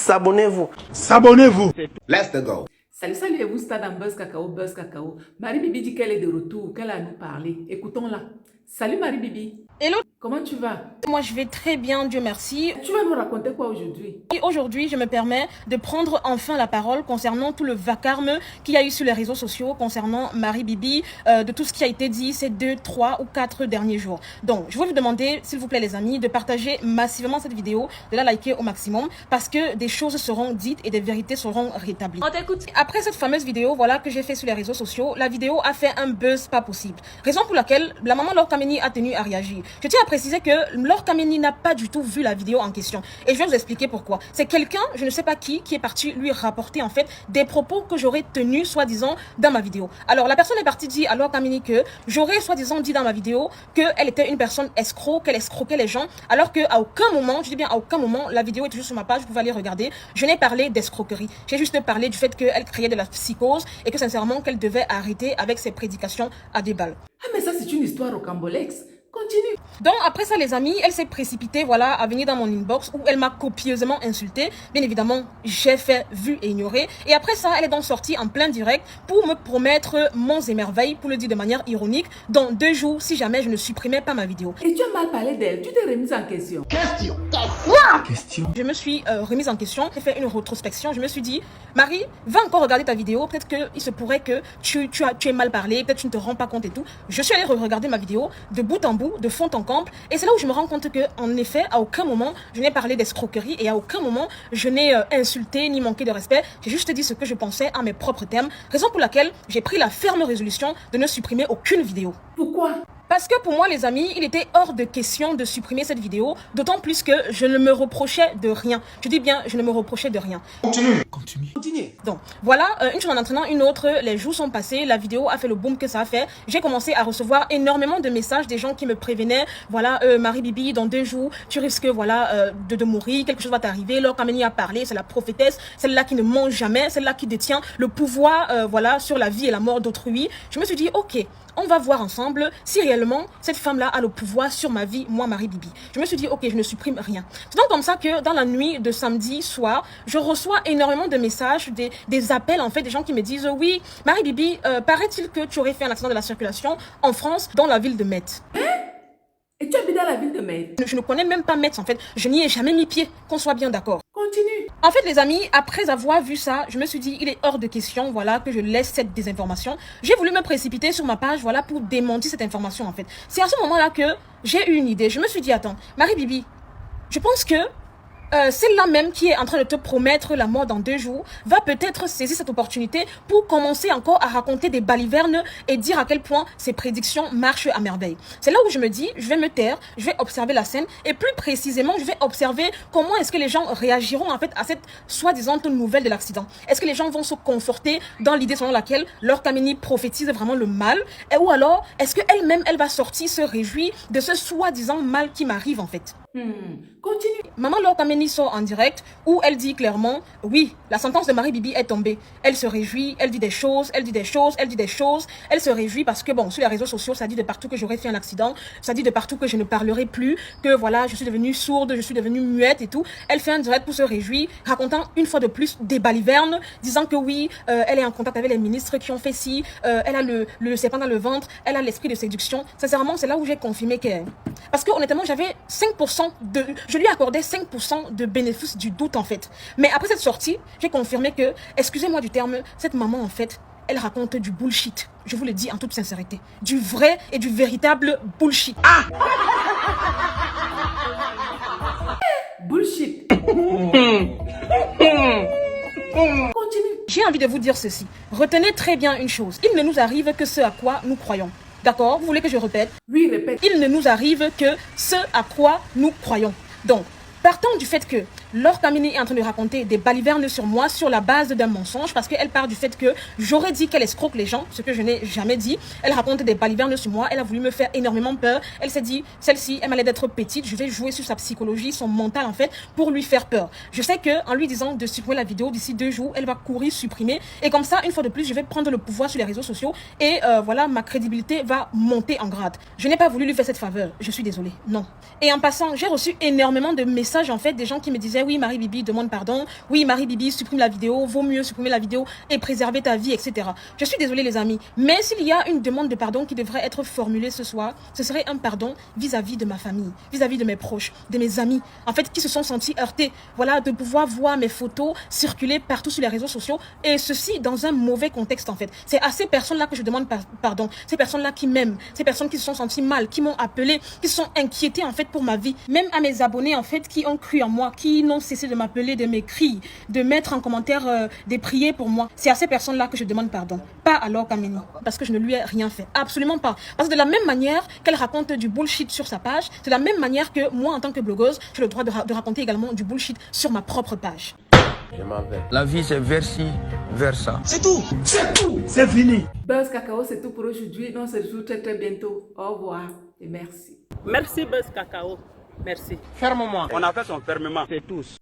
s'abonnez-vous. S'abonnez-vous. Let's go. Salut, salut, et vous, Stade en Buzz Cacao. Marie-Bibi dit qu'elle est de retour, qu'elle a à nous parler. Écoutons-la. Salut Marie-Bibi. Hello. Comment tu vas? Moi, je vais très bien, Dieu merci. Tu vas nous raconter quoi aujourd'hui? Aujourd'hui, je me permets de prendre enfin la parole concernant tout le vacarme qu'il y a eu sur les réseaux sociaux concernant Marie-Bibi, de tout ce qui a été dit ces 2, 3 ou 4 derniers jours. Donc, je vais vous demander, s'il vous plaît les amis, de partager massivement cette vidéo, de la liker au maximum, parce que des choses seront dites et des vérités seront rétablies. On t'écoute. Après cette fameuse vidéo, voilà, que j'ai fait sur les réseaux sociaux, la vidéo a fait un buzz pas possible. Raison pour laquelle la maman Laure Kameni a tenu à réagir. Je tiens à préciser que Laure Kameni n'a pas du tout vu la vidéo en question. Et je vais vous expliquer pourquoi. C'est quelqu'un, je ne sais pas qui est parti lui rapporter en fait des propos que j'aurais tenus soi-disant dans ma vidéo. Alors la personne est partie dire à Laure Kameni que j'aurais soi-disant dit dans ma vidéo qu'elle était une personne escroc, qu'elle escroquait les gens, alors qu'à aucun moment, je dis bien à aucun moment, la vidéo est toujours sur ma page, vous pouvez aller regarder, je n'ai parlé d'escroquerie. J'ai juste parlé du fait qu'elle créait de la psychose et que sincèrement qu'elle devait arrêter avec ses prédications à des balles. Ah mais ça c'est une histoire rocambolesque. Continue. Donc après ça les amis, elle s'est précipitée voilà à venir dans mon inbox où elle m'a copieusement insultée. Bien évidemment, j'ai fait vu et ignoré. Et après ça, elle est donc sortie en plein direct pour me promettre monts et merveilles, pour le dire de manière ironique, dans 2 jours si jamais je ne supprimais pas ma vidéo. Et tu as mal parlé d'elle, tu t'es remise en question. Question. Je me suis remise en question, j'ai fait une rétrospection, je me suis dit, Marie, va encore regarder ta vidéo, peut-être qu'il se pourrait que tu aies mal parlé, peut-être tu ne te rends pas compte et tout. Je suis allée regarder ma vidéo de bout en bout, de fond en comble, et c'est là où je me rends compte que, en effet, à aucun moment, je n'ai parlé d'escroquerie et à aucun moment, je n'ai insulté ni manqué de respect. J'ai juste dit ce que je pensais à mes propres termes, raison pour laquelle j'ai pris la ferme résolution de ne supprimer aucune vidéo. Pourquoi? Parce que pour moi, les amis, il était hors de question de supprimer cette vidéo, d'autant plus que je ne me reprochais de rien. Je dis bien, je ne me reprochais de rien. Continue. Donc, voilà, une chose en entraînant une autre, les jours sont passés, la vidéo a fait le boom que ça a fait. J'ai commencé à recevoir énormément de messages des gens qui me prévenaient, voilà, Marie-Bibi, dans 2 jours, tu risques, voilà, de mourir, quelque chose va t'arriver. Laure Kameni a parlé, c'est la prophétesse, celle-là qui ne mange jamais, celle-là qui détient le pouvoir, voilà, sur la vie et la mort d'autrui. Je me suis dit, ok, on va voir ensemble si réellement cette femme-là a le pouvoir sur ma vie, moi, Marie-Bibi. Je me suis dit, ok, je ne supprime rien. C'est donc comme ça que dans la nuit de samedi soir, je reçois énormément de messages, des appels, en fait, des gens qui me disent, oui, Marie-Bibi, paraît-il que tu aurais fait un accident de la circulation en France, dans la ville de Metz. Et tu habites dans la ville de Metz? Je ne connais même pas Metz, en fait. Je n'y ai jamais mis pied, qu'on soit bien d'accord. Continue. En fait, les amis, après avoir vu ça, je me suis dit, il est hors de question, voilà, que je laisse cette désinformation. J'ai voulu me précipiter sur ma page, voilà, pour démentir cette information, en fait. C'est à ce moment-là que j'ai eu une idée. Je me suis dit, attends, Marie-Bibi, je pense que celle-là même qui est en train de te promettre la mort dans 2 jours va peut-être saisir cette opportunité pour commencer encore à raconter des balivernes et dire à quel point ses prédictions marchent à merveille. C'est là où je me dis, je vais me taire, je vais observer la scène et plus précisément, je vais observer comment est-ce que les gens réagiront en fait à cette soi-disant nouvelle de l'accident. Est-ce que les gens vont se conforter dans l'idée selon laquelle Laure Kameni prophétise vraiment le mal ou alors est-ce qu'elle-même, elle va sortir se réjouir de ce soi-disant mal qui m'arrive en fait. Continue. Maman Laure Kameni sort en direct où elle dit clairement, oui, la sentence de Marie-Bibi est tombée. Elle se réjouit, elle dit des choses, elle dit des choses, elle dit des choses. Elle se réjouit parce que bon, sur les réseaux sociaux, ça dit de partout que j'aurais fait un accident. Ça dit de partout que je ne parlerai plus, que voilà, je suis devenue sourde, je suis devenue muette et tout. Elle fait un direct pour se réjouir, racontant une fois de plus des balivernes, disant que oui, elle est en contact avec les ministres qui ont fait ci, elle a le serpent dans le ventre, elle a l'esprit de séduction. Sincèrement, c'est là où j'ai confirmé qu'elle... Parce que honnêtement, j'avais 5% je lui accordais 5% de bénéfice du doute en fait. Mais après cette sortie, j'ai confirmé que, excusez-moi du terme, cette maman en fait, elle raconte du bullshit. Je vous le dis en toute sincérité. Du vrai et du véritable bullshit. Ah! Bullshit. Continue. J'ai envie de vous dire ceci. Retenez très bien une chose. Il ne nous arrive que ce à quoi nous croyons. D'accord? Vous voulez que je répète? Oui, répète. Il ne nous arrive que ce à quoi nous croyons. Donc, partant du fait que Laure Kameni est en train de raconter des balivernes sur moi sur la base d'un mensonge parce qu'elle part du fait que j'aurais dit qu'elle escroque les gens, ce que je n'ai jamais dit. Elle raconte des balivernes sur moi, elle a voulu me faire énormément peur. Elle s'est dit, celle-ci, elle m'a l'air d'être petite, je vais jouer sur sa psychologie, son mental en fait, pour lui faire peur. Je sais que en lui disant de supprimer la vidéo d'ici 2 jours, elle va courir supprimer et comme ça, une fois de plus, je vais prendre le pouvoir sur les réseaux sociaux et voilà, ma crédibilité va monter en grade. Je n'ai pas voulu lui faire cette faveur, je suis désolée, non. Et en passant, j'ai reçu énormément de messages messages en fait des gens qui me disaient oui Marie Bibi demande pardon, oui Marie Bibi supprime la vidéo, vaut mieux supprimer la vidéo et préserver ta vie, etc. Je suis désolée les amis, mais s'il y a une demande de pardon qui devrait être formulée ce soir, ce serait un pardon vis-à-vis de ma famille, vis-à-vis de mes proches, de mes amis, en fait qui se sont sentis heurtés, voilà, de pouvoir voir mes photos circuler partout sur les réseaux sociaux et ceci dans un mauvais contexte en fait. C'est à ces personnes-là que je demande pardon, ces personnes-là qui m'aiment, ces personnes qui se sont senties mal, qui m'ont appelé, qui se sont inquiétées en fait pour ma vie, même à mes abonnés en fait qui ont cru en moi, qui n'ont cessé de m'appeler, de m'écrire, de mettre en commentaire des prières pour moi. C'est à ces personnes-là que je demande pardon, pas à Laure Kameni, parce que je ne lui ai rien fait, absolument pas. Parce que de la même manière qu'elle raconte du bullshit sur sa page, c'est de la même manière que moi en tant que blogueuse, j'ai le droit de raconter également du bullshit sur ma propre page. Je m'en vais. La vie c'est versi, versa. C'est tout. C'est fini. Buzz Cacao, c'est tout pour aujourd'hui. On se retrouve très très bientôt. Au revoir et merci. Merci Buzz Cacao. Merci. Ferme-moi. On a fait son fermement. C'est tous.